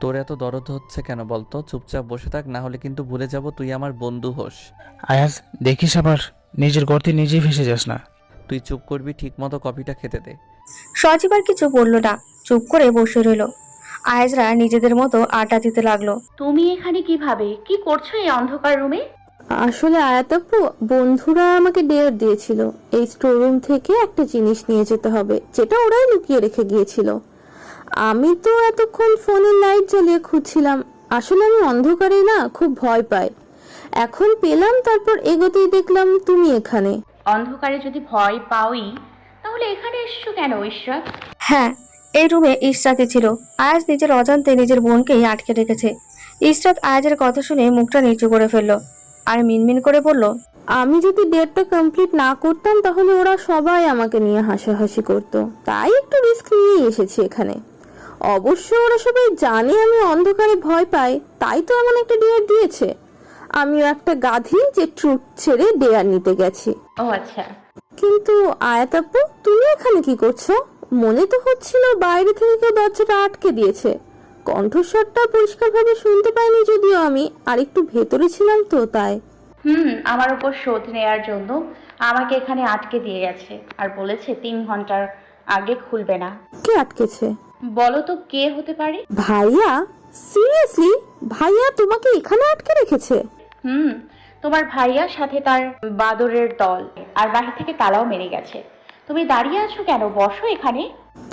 তোর এত দরদ হচ্ছে কেন বলতো? চুপচাপ বসে থাক, না হলে কিন্তু ভুলে যাব তুই আমার বন্ধু হোস। আয়াজ, দেখিস আবার নিজের গর্তে নিজেই ভেসে যাস না। তুই চুপ করবি, ঠিক মতো কফিটা খেতে দে। সজীব আর কিছু বলল না, চুপ করে বসে রইল। আয়েজরা নিজেদের মতো আড্ডা দিতে লাগলো। তুমি এখানে কিভাবে কি করছো এই অন্ধকার রুমে? আসলে আয়াতাপু, বন্ধুরা আমাকে ডেয়ার দিয়েছিল এই স্টোররুম থেকে একটা জিনিস নিয়ে যেতে হবে, যেটা ওরাই লুকিয়ে রেখে গিয়েছিল। আমি তো এতক্ষণ ফোনের লাইট জ্বালিয়ে খুঁজছিলাম। আসলে আমি অন্ধকারে না খুব ভয় পাই। এখন পেলাম, তারপর এগোতেই দেখলাম তুমি এখানে। অন্ধকারে যদি ভয় পাওই তাহলে এখানে এসছো কেন ইশরাত? হ্যাঁ, এই রুমে ইশরাতই ছিল। আয়াজ নিজের অজান্তে নিজের বোনকেই আটকে রেখেছে। ইশরাত আয়াজের কথা শুনে মুখটা নিচু করে ফেললো আর মিনমিন করে বলল, আমি যদি ডেটটা কমপ্লিট না করতাম তাহলে ওরা সবাই আমাকে নিয়ে হাসাহাসি করতো, তাই একটু রিস্ক নিয়ে এসেছি এখানে। অবশ্য ওরা সবাই জানে আমি অন্ধকারে ভয় পাই, তাই তো এমন একটা ডেয়ার দিয়েছে। আমিও একটা গাধি যে ট্রুথ ছেড়ে ডেয়ার নিতে গেছি। ও আচ্ছা। কিন্তু আয়াতাপু, তুমি এখানে কি করছো? মনে তো হচ্ছিল বাইরে থেকে কেউ দরজাটা আটকে দিয়েছে। কণ্ঠস্বরটা পরিষ্কারভাবে শুনতে পাইনি যদিও, আমি আর একটু ভেতরে ছিলাম তো তাই। আমার উপর শোধ নেয়ার জন্য আমাকে এখানে আটকে দিয়ে গেছে আর বলেছে 3 ঘন্টার আগে খুলবে না। কে আটকেছে? বলো তো কে হতে পারে? ভাইয়া? সিরিয়াসলি? ভাইয়া তোমাকে এখানে আটকে রেখেছে? হুম তোমার ভাইয়ার সাথে তার বাদরের দল, আর বাহির থেকে তালাও মেরে গেছে। তুমি দাঁড়িয়ে আছো কেন? বসো এখানে।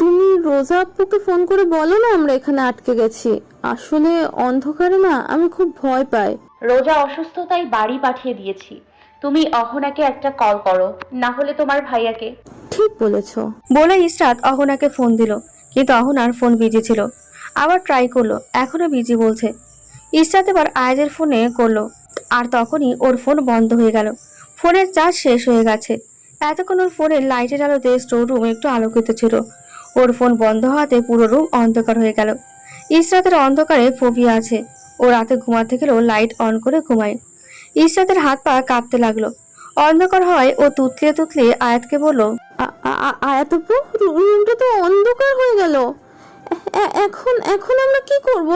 তুমি রোজা আপুকে ফোন করে বলো না আমরা এখানে আটকে গেছি। আসলে অন্ধকারে না আমি খুব ভয় পাই। রোজা অসুস্থ তাই বাড়ি পাঠিয়ে দিয়েছি। তুমি অহনাকে একটা কল করো, না হলে তোমার ভাইয়াকে। ঠিক বলেছো। বলে ইশরাত অহনাকে ফোন দিল, কিন্তু অহনার ফোন বিজি ছিল। আবার ট্রাই করলো, এখনো বিজি বলছে। ইশরাত এবার আয়াজের ফোনে করলো, আর তখনই ওর ফোন বন্ধ হয়ে গেল। ফোনের চার্জ শেষ হয়ে গেছে। এতক্ষণ ওর ফোনের লাইটের আলোতে স্টোর রুম একটু আলোকিত ছিল। ওর ফোন বন্ধ হওয়াতে পুরো রুম অন্ধকার হয়ে গেল। ইশরাতের অন্ধকারে ফোবিয়া আছে। ও রাতে ঘুমাতে গেলেও লাইট অন করে ঘুমায়। ইশরাতের হাত পা কাঁপতে লাগলো। অন্ধকার হয় ও তুতলিয়ে তুতলিয়ে আয়াতকে বলল, আয়াতপু, রুমটা তো অন্ধকার হয়ে গেল। এখন এখন আমরা কি করব?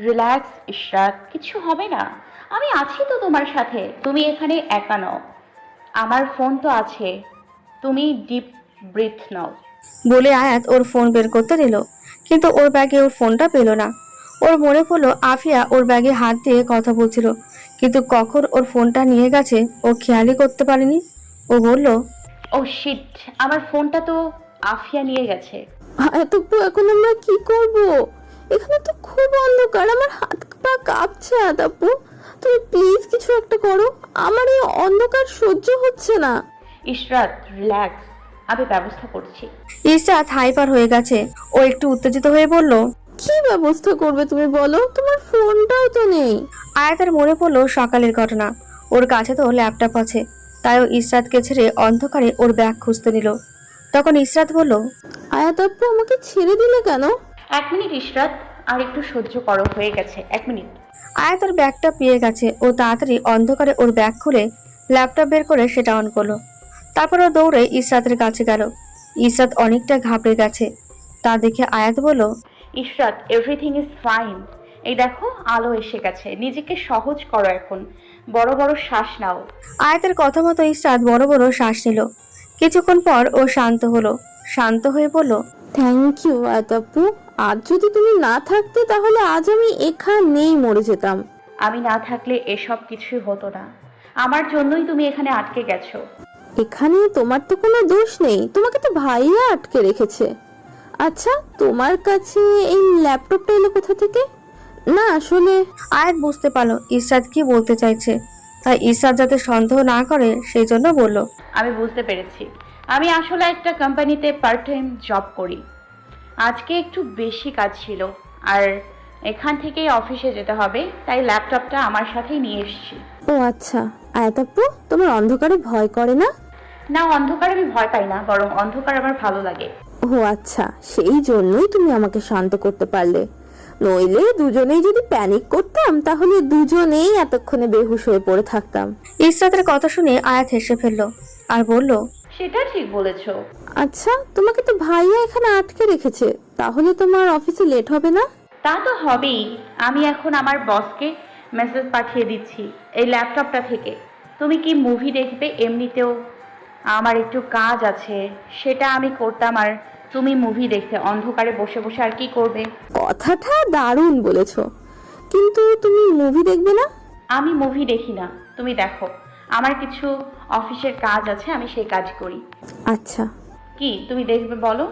রিল্যাক্স ইশরাত, কিছু হবে না। আমি আছি তো তোমার সাথে। তুমি এখানে একা নও, আমার ফোন তো আছে। তুমি ডিপ ব্রিথ নাও। বলে আয়াত ওর ফোন বের করতে নিল, কিন্তু ওর ব্যাগে ওর ফোনটা পেল না। ওর মনে পড়লো আফিয়া ওর ব্যাগে হাত দিয়ে কথা বলছিল, কিন্তু কখন ওর ফোনটা নিয়ে গেছে ও খেয়ালই করতে পারেনি। ও বলল, ও শিট, আমার ফোনটা তো আফিয়া নিয়ে গেছে। আয়াতপু, এখন আমরা কি করব? এখানে তো খুব অন্ধকার, আমার হাত পা কাঁপছে। আয়াতপু, তুমি প্লিজ কিছু একটা করো, আমার এই অন্ধকার সহ্য হচ্ছে না। ইশরাত রিল্যাক্স, আমি ব্যবস্থা করছি। ইশরাত হাইপার হয়ে গেছে। ও একটু উত্তেজিত হয়ে বলল, কি ব্যবস্থা করবে তুমি বলো? তোমার ফোনটাও তো নেই। আয়াতের মনে পড়লো সকালের ঘটনা। ওর কাছে তো ল্যাপটপ আছে, তাই ও ইশরাতকে ছেড়ে অন্ধকারে ওর ব্যাগ খুঁজতে নিল। তখন ইশরাত বলল, আয়াতপু, আমাকে ছেড়ে দিলে কেন? 1 মিনিট ইশরাত, আর একটু সহ্য করো, হয়ে গেছে 1 মিনিট। আয়াত ওর ব্যাগটা পেয়ে গেছে। ও তাড়াতাড়ি অন্ধকারে ওর ব্যাগ খুলে ল্যাপটপ বের করে সেটা অন করলো। তারপর ও দৌড়ে ইশরাতের কাছে গেল। ইশরাত অনেকটা ঘাবড়ে গেছে। তা দেখে আয়াত বলল, ইশরাত, এভরিথিং ইজ ফাইন। এই দেখো আলো এসে গেছে, নিজেকে সহজ করো এখন। বড় বড় শ্বাস নাও। আয়াতের কথা মতো ইশরাত বড় বড় শ্বাস নিল। কিছুক্ষণ পর ও শান্ত হলো। শান্ত হয়ে বলল, থ্যাংক ইউ আয়াতপু। আজ যদি তুমি না থাকতে তাহলে আজ আমি এখানেই মরে যেতাম। আমি না থাকলে এসব কিছুই হতো না। আমার জন্যই তুমি এখানে আটকে গেছো। এখানে তোমার তো কোনো দোষ নেই, তোমাকে তো ভাইয়া আটকে রেখেছে। আচ্ছা, তোমার কাছে এই ল্যাপটপটা এলো কোথা থেকে? না আসলে আয়াত বুঝতে পারলো ইশরাত কি বলতে চাইছে। তাই ইশরাত যাতে সন্দেহ না করে সেই জন্য বলল, আমি বুঝতে পেরেছি। আমি আসলে একটা কোম্পানিতে পার্ট টাইম জব করি। আজকে একটু বেশি কাজ ছিল, আর এখান থেকেই অফিসে যেতে হবে, তাই ল্যাপটপটা আমার সাথেই নিয়ে এসেছি। ও আচ্ছা। আয়াতপু, তোমার অন্ধকারে ভয় করে না? না, অন্ধকার আমি ভয় পাই না, বরং অন্ধকার আমার ভালো লাগে। ও আচ্ছা, সেই জন্যই তুমি আমাকে শান্ত করতে পারলে। নইলে দুজনেই যদি প্যানিক করতাম তাহলে দুজনেই এতক্ষণে বেহুশ হয়ে পড়ে থাকতাম। ইশরাতের কথা শুনে আয়াত হেসে ফেলল আর বলল, সেটা ঠিক বলেছো। আচ্ছা, তোমাকে তো ভাইয়া এখানে আটকে রেখেছে, তাহলে তোমার অফিসে লেট হবে না? তা তো হবেই। আমি এখন আমার বসকে মেসেজ পাঠিয়ে দিচ্ছি এই ল্যাপটপটা থেকে। তুমি কি মুভি দেখবে? এমনিতেও আমার একটু কাজ আছে, সেটা আমি করতাম, আর তুমি মুভি দেখতে অন্ধকারে বসে বসে আর কি করবে? কথাটা দারুণ বলেছো, কিন্তু তুমি মুভি দেখবে না? আমি মুভি দেখি না, তুমি দেখো। আমার কিছু অফিসের কাজ আছে, আমি সেই কাজ করি। আচ্ছা। কি তুমি দেখবে বলো?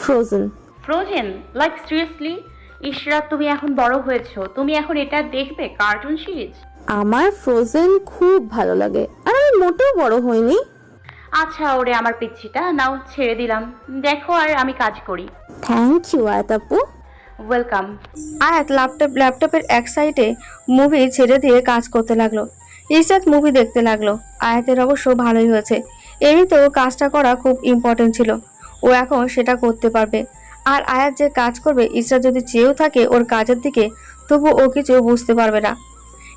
Frozen. Frozen? Like seriously? Ishrat, তুমি এখন বড় হয়েছো, তুমি এখন এটা দেখবে? Cartoon series? আমার ফ্রোজেন খুব ভালো লাগে, আর আমি মোটেও বড় হইনি। আচ্ছা ওরে আমার পিচ্ছিটা, নাও ছেড়ে দিলাম, দেখো আর আমি কাজ করি। থ্যাংক ইউ আয়াত আপু। ওয়েলকাম। আয়াত ল্যাপটপের এক সাইডে মুভি ছেড়ে দিয়ে কাজ করতে লাগলো। ইসরাত মুভি দেখতে লাগলো। আয়াতের অবশ্য ভালোই হয়েছে, এমনিতেও কাজটা করা খুব ইম্পর্টেন্ট ছিল, ও এখন সেটা করতে পারবে। আর আয়াত যে কাজ করবে, ইসরাত যদি চেয়েও থাকে ওর কাজের দিকে, তবু ও কিছু বুঝতে পারবে না।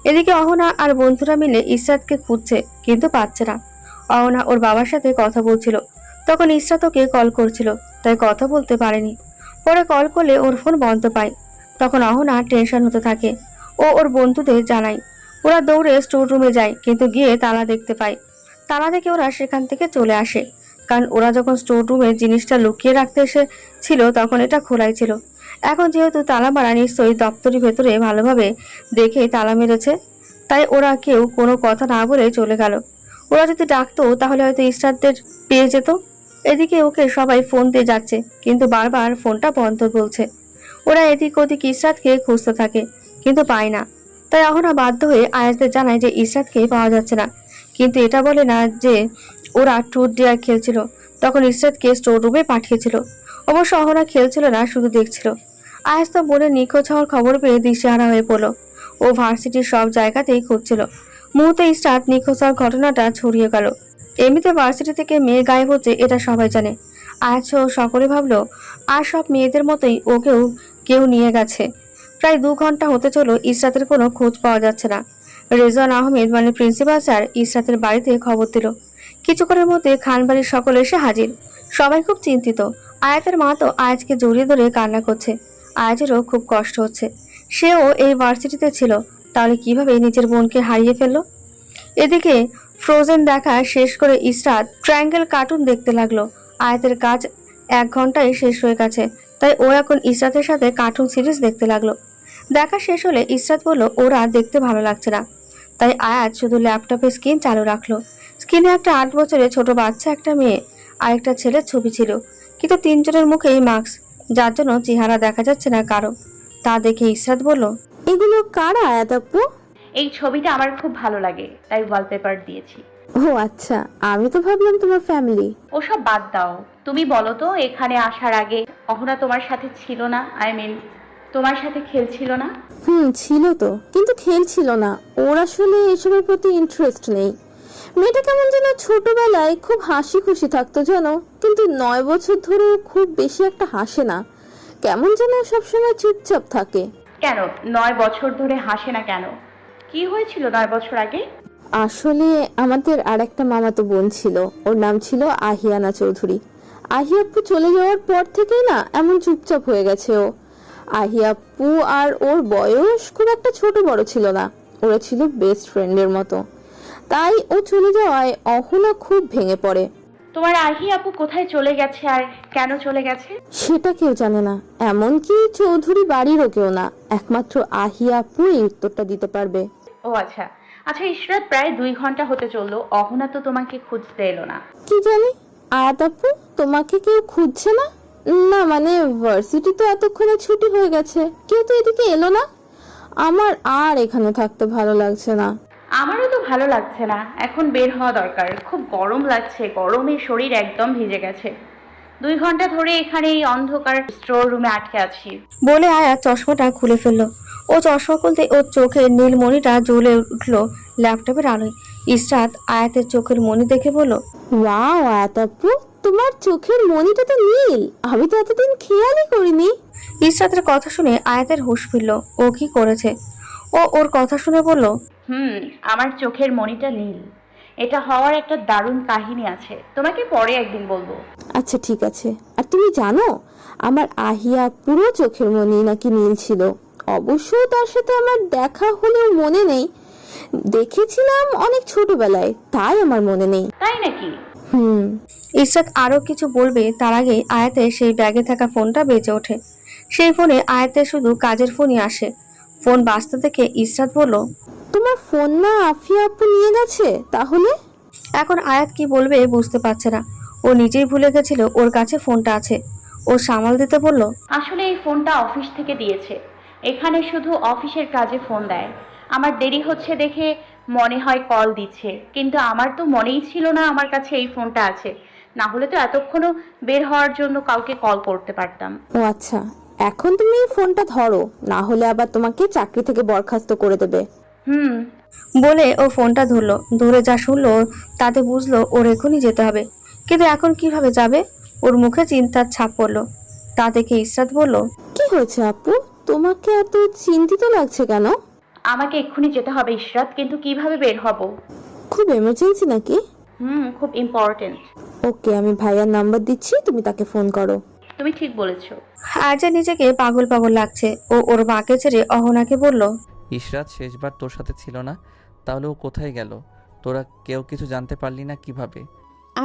এদিকে অহনা আর বন্ধুরা মিলে ইসরাতকে খুঁজছে, কিন্তু পাচ্ছে না। অহনা ওর বাবার সাথে কথা বলছিল, তখন ইসরাত ওকে কল করছিল, তাই কথা বলতে পারেনি। পরে কল করলে ওর ফোন বন্ধ পায়। তখন অহনা টেনশন হতে থাকে। ও ওর বন্ধুদের জানায়। ওরা দৌড়ে স্টোর রুমে যায়, কিন্তু গিয়ে তালা দেখতে পায়। তালা দেখে ওরা সেখান থেকে চলে আসে, কারণ ওরা যখন স্টোর রুমে জিনিসটা লুকিয়ে রাখতে এসেছিল তখন এটা খোলাই ছিল। এখন যেহেতু তালা মারা, নিশ্চয়ই দপ্তরের ভেতরে ভালোভাবে দেখে তালা মেরেছে, তাই ওরা কেউ কোনো কথা না বলে চলে গেল। ওরা যদি ডাকতো তাহলে হয়তো ইসরাতদের পেয়ে যেত। এদিকে ওকে সবাই ফোন দিয়ে যাচ্ছে, কিন্তু বারবার ফোনটা বন্ধ বলছে। ওরা এদিক ওদিক ইসরাতকে খুঁজতে থাকে, কিন্তু পায় না। তাই অহনা বাধ্য হয়ে আয়াতদের জানায় যে ইসরাতকে পাওয়া যাচ্ছে না, কিন্তু এটা বলে না যে ওরা ট্রুথ ডেয়ার খেলছিল, তখন ইসরাতকে স্টোর রুমে পাঠিয়েছিল। অবশ্য অহনা খেলছিল না, শুধু দেখছিল। আয়াত তো বোনের নিখোঁজ হওয়ার খবর পেয়ে দিশেহারা হয়ে পড়ল। ও ভার্সিটির সব জায়গাতেই খুঁজছিল। মুহূর্তে ইসরাত নিখোঁজ হওয়ার ঘটনাটা ছড়িয়ে গেল। এমনিতে ভার্সিটি থেকে মেয়ে গায়েব হচ্ছে এটা সবাই জানে। আয়াত সহ সকলে ভাবলো আর সব মেয়েদের মতোই ওকেও কেউ নিয়ে গেছে। প্রায় 2 ঘন্টা হতে চলো, ইসরাতের কোনো খোঁজ পাওয়া যাচ্ছে না। রেজওয়ান আহমেদ মানে প্রিন্সিপাল স্যার ইসরাতের বাড়িতে খবর দিল। কিছুক্ষণের মধ্যে খানবাড়ির সকলে এসে হাজির। সবাই খুব চিন্তিত। আয়াতের মা তো আয়াজকে জড়িয়ে ধরে কান্না করছে। আয়াজেরও খুব কষ্ট হচ্ছে, সেও এই ভার্সিটিতে ছিল, তাহলে কিভাবে নিজের বোনকে হারিয়ে ফেললো। এদিকে ফ্রোজেন দেখা শেষ করে ইসরাত ট্রায়াঙ্গেল কার্টুন দেখতে লাগলো। আয়াতের কাজ 1 ঘন্টায় শেষ হয়ে গেছে, তাই ও এখন ইসরাতের সাথে কার্টুন সিরিজ দেখতে লাগলো। দেখা শেষ হলে ইসরাত বলল ওরা দেখতে ভালো লাগছে না, তাই আয়াত শুধু ল্যাপটপে স্ক্রিন চালু রাখলো। স্ক্রিনে একটা 8 বছরের ছোট বাচ্চা, একটা মেয়ে আর একটা ছেলের ছবি ছিল, কিন্তু 3 জনের মুখেই মাস্ক, যার জন্য চেহারা দেখা যাচ্ছে না কারো। তা দেখে ইসরাত বলল, এগুলো কারা আয়াত আপু? এই ছবিটা আমার খুব ভালো লাগে, তাই ওয়ালপেপার দিয়েছি। ও আচ্ছা, আমি তো ভাবলাম তোমার ফ্যামিলি। ওসব বাদ দাও, তুমি বলো তো এখানে আসার আগে অহনা তোমার সাথে ছিল না? তোমার সাথে খেলছিল না? ছিল তো, কিন্তু খেলছিল না। ওর আসলে এসবের প্রতি ইন্টারেস্ট নেই। মেয়েটা কেমন যেন ছোটবেলায় খুব হাসি খুশি থাকতো জানো, কিন্তু 9 বছর ধরে খুব বেশি একটা হাসে না। কেমন যেন সবসময় চুপচাপ থাকে। কেন 9 বছর ধরে হাসে না কেন? কি হয়েছিল 9 বছর আগে? আসলে আমাদের আর একটা মামাতো বোন ছিল, ওর নাম ছিল আহিয়ানা চৌধুরী। আহিয়াপ্পু চলে যাওয়ার পর থেকেই না এমন চুপচাপ হয়ে গেছে ও। আহিয়াপ্পু আর ওর বয়স খুব একটা ছোট বড় ছিল না, ওরা ছিল বেস্ট ফ্রেন্ডের মতো। তাই ও চলে যাওয়ায় অহনা খুব ভেঙে পড়ে। তোমার আহি আপু কোথায় চলে গেছে আর কেন চলে গেছে? সেটা কেউ জানে না, এমনকি চৌধুরী বাড়িরও কেউ না। একমাত্র আহিয়াপ্পু এই উত্তরটা দিতে পারবে। ও আচ্ছা আচ্ছা, ইশরাত প্রায় 2 ঘন্টা হতে চললো, অহনা তো তোমাকে খুঁজতে এলো না। কি জানি আয়াত আপু, তোমাকে কেউ খুঁজছে না? না মানে ভার্সিটি তো এতক্ষণে ছুটি হয়ে গেছে, কেউ তো এদিকে এলো না। আমার আর এখানে থাকতে ভালো লাগছে না। আমারও তো ভালো লাগছে না, এখন বের হওয়া দরকার, খুব গরম লাগছে, গরমে শরীর একদম ভিজে গেছে। 2 ঘন্টা ধরে এখানে এই অন্ধকার স্টোর রুমে আটকে আছি। বলে আয়াত চশমাটা খুলে ফেললো। ও চশমা খুলতে ওর চোখের নীলমণিটা জ্বলে উঠলো ল্যাপটপের আলোয়। ইসরাত আয়াতের চোখের মণি দেখে বলল, ওয়াও আয়াত আপু, তোমার চোখের মণিটা তো নীল, আমি তো এতদিন খেয়ালই করিনি। ইসরাতের কথা শুনে আয়াতের হুঁশ ফিরল। ও কি করেছে? ও ওর কথা শুনে বলল, আমার চোখের মণিটা নীল। এটা হওয়ার একটা দারুণ কাহিনী আছে, তোমাকে পরে একদিন বলবো। আচ্ছা ঠিক আছে। আর তুমি জানো আমার আহিয়া পুরো চোখের মণি নাকি নীল ছিল, অবশ্য তার সাথে আমার দেখা হলেও মনে নেই। দেখেছিলাম অনেক ছোটবেলায়, তাই আমার মনে নেই। তাই নাকি? হুম। ইশরাত আরো কিছু বলবে তার আগে আয়াতের সেই ব্যাগে থাকা ফোনটা বেজে ওঠে। সেই ফোনে আয়াতের শুধু কাজের ফোনই আসে। ফোন বাজতে দেখে ইশরাত বলল, তোমার ফোন না আফিয়া আপু নিয়ে গেছে তাহলে? এখন আয়াত কি বলবে বুঝতে পারছে না। ও নিজেই ভুলে গেছিল ওর কাছে ফোনটা আছে। ও সামাল দিতে বলল, আসলে এই ফোনটা অফিস থেকে দিয়েছে। এখানে শুধু অফিসের কাজে ফোন দেয়। আমার দেরি হচ্ছে দেখে মনে হয় কল দিচ্ছে, কিন্তু আমার তো মনেই ছিল না আমার কাছে এই ফোনটা আছে। না হলে তো এতক্ষণও বের হওয়ার জন্য কাউকে কল করতে পারতাম। ও আচ্ছা, এখন তুমি ফোনটা ধরো, না হলে আবার তোমাকে চাকরি থেকে বরখাস্ত করে দেবে। হুম। বলে ও ফোনটা ধরলো। ধরে যা শুনলো তাতে বুঝলো ওর এখনই যেতে হবে। কিন্তু এখন কিভাবে যাবে? ওর মুখে চিন্তার ছাপ পড়লো। তা দেখে ইশরাত বলল, কি হয়েছে আপু, তোমাকে এত চিন্তিত লাগছে কেন? আমাকে এক্ষুনি যেতে হবে ইশরাত, কিন্তু কিভাবে বের হব? খুব এমার্জেন্সি নাকি? খুব ইম্পর্টেন্ট। ওকে, আমি ভাইয়ার নাম্বার দিচ্ছি, তুমি তাকে ফোন করো। তুমি ঠিক বলেছো। আজ নিজেকে পাগল পাগল লাগছে। ও ওর মাকে ছেড়ে অহনাকে বলল, ইশরাত শেষবার তোর সাথে ছিল না, তাহলে ও কোথায় গেল? তোরা কেউ কিছু জানতে পারলি না কিভাবে?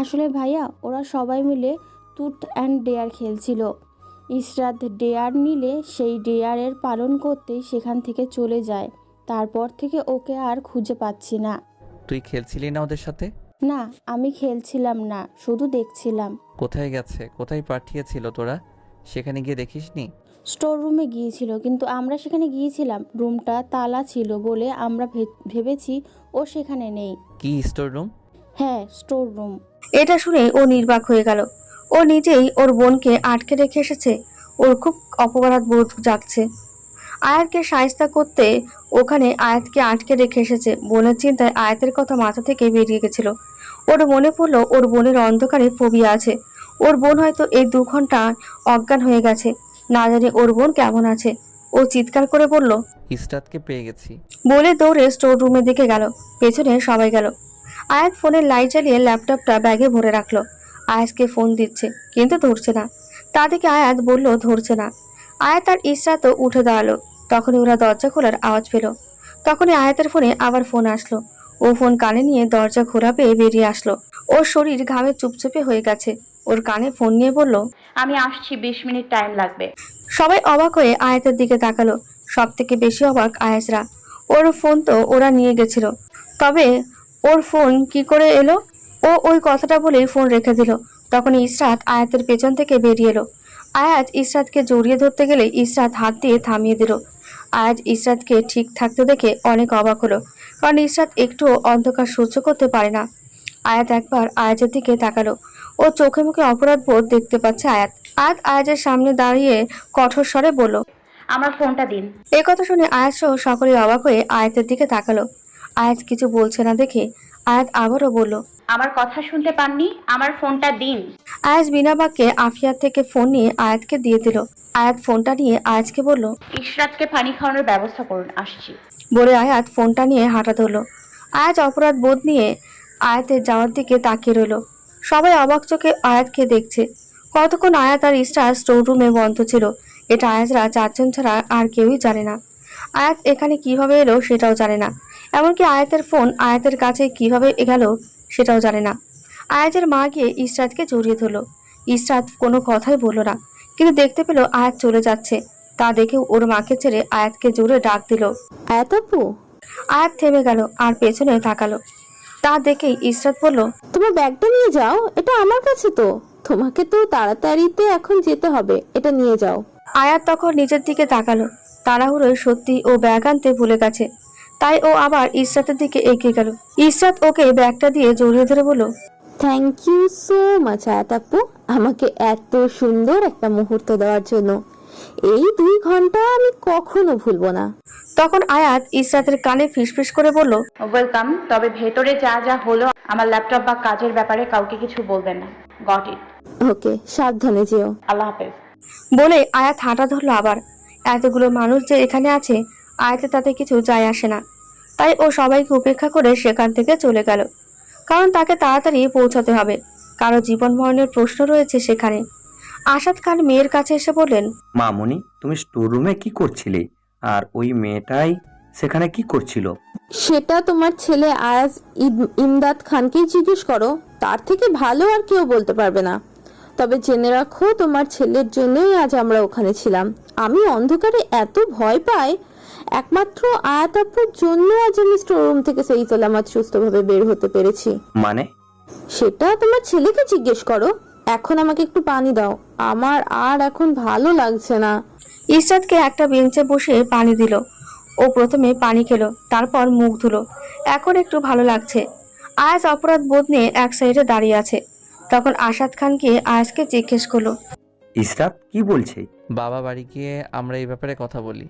আসলে ভাইয়া, ওরা সবাই মিলে ট্রুথ অ্যান্ড ডেয়ার খেলছিল। ইশরাত ডেয়ার নিলে সেই ডেয়ারের পালন করতেই সেখান থেকে চলে যায়। তারপর থেকে ওকে আর খুঁজে পাচ্ছি না। তুই খেলছিলি না ওদের সাথে? না, আমি খেলছিলাম না, শুধু দেখছিলাম। কোথায় গেছে? কোথায় পাঠিয়েছিল তোরা? সেখানে গিয়ে দেখিসনি? স্টোর রুমে গিয়েছিল, কিন্তু আমরা সেখানে গিয়েছিলাম, রুমটা তালা ছিল বলে আমরা ভেবেছি ও সেখানে নেই। কি স্টোর রুম? হ্যাঁ, স্টোর রুম। এটা শুনে ও নির্বাক হয়ে গেল। ও নিজেই ওর বোনকে আটকে রেখে এসেছে। ওর খুব অপরাধ বোধ জাগছে। আয়াতকে সায়স্তা করতে ওখানে আয়াতকে আটকে রেখে এসেছে। বোনের চিন্তায় আয়াতের কথা মাথা থেকে বেরিয়ে গেছিল। ওর মনে পড়লো ওর বোনের অন্ধকারে ফোবিয়া আছে। ওর বোন হয়তো এই 2 ঘন্টা অজ্ঞান হয়ে গেছে। না জানি ওর বোন কেমন আছে। ও চিৎকার করে বলল, ইশরাতকে পেয়ে গেছি। বলে দৌড়ে স্টোর রুমের দিকে গেল। পেছনে সবাই গেল। আয়াত ফোনের লাইট জ্বালিয়ে ল্যাপটপটা ব্যাগে ভরে রাখলো। আয়াতকে ফোন দিচ্ছে, কিন্তু ধরছে না। তা দেখে আয়াত বলল ধরছে না। আয়াত আর ইশরাতও উঠে দাঁড়ালো। তখনই ওরা দরজা খোলার আওয়াজ পেল। তখনই আয়াতের ফোনে আবার ফোন আসলো। ও ফোন কানে নিয়ে দরজা খোলা পেয়ে বেরিয়ে আসলো। ওর শরীর ঘামে চুপচুপে হয়ে গেছে। ওর কানে ফোন নিয়ে বলল, আমি আসছি, 20 মিনিট টাইম লাগবে। সবাই অবাক হয়ে আয়াতের দিকে তাকালো। সব থেকে বেশি অবাক আয়াসরা। ওর ফোন তো ওরা নিয়ে গেছিল, তবে ওর ফোন কি করে এলো? ও ওই কথাটা বলেই ফোন রেখে দিল। তখন ইশরাত আয়াতের পেছন থেকে বেরিয়ে এলো। আয়াত ইশরাতকে জড়িয়ে ধরতে গেলে ইশরাত হাত দিয়ে থামিয়ে দিল। আয়াত ইশরাতকে ঠিক থাকতে দেখে অনেক অবাক হলো, কারণ ইশরাত একটুও অন্ধকার সহ্য করতে পারে না। আয়াত একবার আয়াতের দিকে তাকালো। ও চোখে মুখে অপরাধ বোধ দেখতে পাচ্ছে আয়াত। আয়াত আয়াতের সামনে দাঁড়িয়ে কঠোর স্বরে বলল, আমার ফোনটা দিন। এই কথা শুনে আয়াত সহ সকলে অবাক হয়ে আয়াতের দিকে তাকালো। আয়াত কিছু বলছে না দেখে আয়াত আবারও বলল, আমার কথা শুনতে পাননি? আমার ফোনটা দিন। আয়াত বিনা বাক্যে আফিয়ার থেকে ফোন নিয়ে আয়াতকে দিয়ে দিল। আয়াত ফোনটা নিয়ে আয়াতকে বলল, ইশরাতকে পানি খাওয়ানোর ব্যবস্থা করুন, আসছি। বলে আয়াত ফোনটা নিয়ে হাঁটা ধরলো। আয়াত অপরাধ বোধ নিয়ে আয়াতের যাওয়ার দিকে তাকিয়ে রইল। সবাই অবাক চোখে আয়াতকে দেখছে। কতক্ষণ আয়াত আর ইস্টার স্টোর রুমে বন্ধ ছিল, এটা আয়াতরা 4 জন ছাড়া আর কেউই জানে না। আয়াত এখানে কিভাবে এলো সেটাও জানে না। এমনকি আয়াতের ফোন আয়াতের কাছে কিভাবে গেল সেটাও জানে না। আয়াতের মা গিয়ে ইশরাতকে জড়িয়ে ধরলো। ইশরাত কোনো কথাই বলল না, কিন্তু দেখতে পেল আয়াত চলে যাচ্ছে। তা দেখে ওর মাকে ছেড়ে আয়াতকে জোরে ডাক দিল। আয়াত আপু, আয়াত থেমে গেল আর পেছনে তাকালো। তা দেখেই ইশরাত বলল, তোমার ব্যাগটা নিয়ে যাও, এটা আমার কাছে তো। তোমাকে তো তাড়াতাড়িতে এখন যেতে হবে, এটা নিয়ে যাও। আয়াত তখন নিজের দিকে তাকালো। তাড়াহুড়োয় সত্যি ও ব্যাগ আনতে ভুলে গেছে। তাই ও আবার ইশরাতের দিকে এগিয়ে গেল। ইশরাত ওকে ব্যাগটা দিয়ে জড়িয়ে ধরে বলল, থ্যাংক ইউ সো মাচ আয়াত আপু, আমাকে এত সুন্দর একটা মুহূর্ত দেওয়ার জন্য। এই 2 ঘন্টা আমি কখনো ভুলবো না। তখন আয়াত ইশরাতের কানে ফিসফিস করে বলল, ওয়েলকাম, তবে ভেতরে যা যা হলো আমার ল্যাপটপ বা কাজের ব্যাপারে কাউকে কিছু বলবেন না। Got it. ওকে, সাবধানে যেও। আল্লাহ হাফেজ। বলে আয়াত হাঁটা ধরলো আবার। এতগুলো মানুষ যে এখানে আছে আয়াতে তাতে কিছু যায় আসে না। তাই ও সবাইকে উপেক্ষা করে সেখান থেকে চলে গেল, কারণ তাকে তাড়াতাড়ি পৌঁছাতে হবে। কারো জীবন মরণের প্রশ্ন রয়েছে সেখানে। আসাদ খান মেয়ের কাছে এসে বললেন, মামুনি, তুমি স্টোর রুমে কি করছিলে? আর ওই মেয়েটাই সেখানে কি করছিল? সেটা তোমার ছেলে আয়াজ ইমদাদ খানকেই জিজ্ঞেস করো, তার থেকে ভালো আর কেউ বলতে পারবে না। তবে জেনে রাখো, তোমার ছেলের জন্যই আজ আমরা ওখানে ছিলাম। আমি অন্ধকারে এত ভয় পাই, একমাত্র আয়াত আপুর জন্য আজ আমি স্টোররুম থেকে সেই সালামত সুস্থভাবে বের হতে পেরেছি। মানে? সেটা তোমার ছেলেকে জিজ্ঞেস করো। এখন আমাকে একটু পানি দাও, আমার আর এখন ভালো লাগছে না। ইসরাতকে একটা বেঞ্চে বসে পানি দিল। ও প্রথমে পানি খেলো, তারপর মুখ ধুলো। এখন একটু ভালো লাগছে। আয়াজ অপরাধ বোধ নিয়ে এক সাইডে দাঁড়িয়ে আছে। তখন আসাদ খান গিয়ে আয়াজকে জিজ্ঞেস করলো, ইসরাত কি বলছে? বাবা বাড়ি গিয়ে আমরা এই ব্যাপারে কথা বলি।